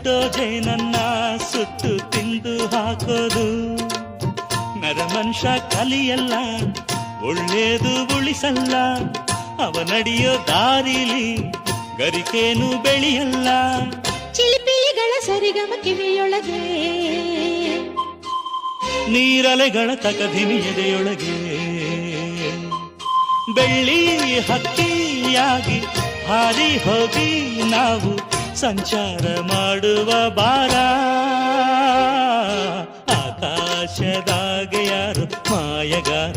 ಹುಟ್ಟೋ ಜೇನನ್ನ ಸುಟ್ಟು ತಿಂದು ಹಾಕೋದು. ನರಮನುಷ್ಯ ಕಲಿಯಲ್ಲ, ಒಳ್ಳೇದು ಉಳಿಸಲ್ಲ, ಅವನಡಿಯೋ ದಾರಿಲಿ ಗರಿಕೇನು ಬೆಳೆಯಲ್ಲ. ಚಿಲಿಪಿಲಿಗಳ ಸರಿಗಮ ಕಿವಿಯೊಳಗೆ, ನೀರಲೆಗಳ ತಕಧಿಮಿ ಎದೆಯೊಳಗೆ. ಬೆಳ್ಳಿ ಹಕ್ಕಿಯಾಗಿ ಹಾರಿ ಹೋಗಿ ನಾವು ಸಂಚಾರ ಮಾಡುವ ಬಾರ. ಆಕಾಶದಾಗ ಯಾರು ಮಾಯಗಾರ,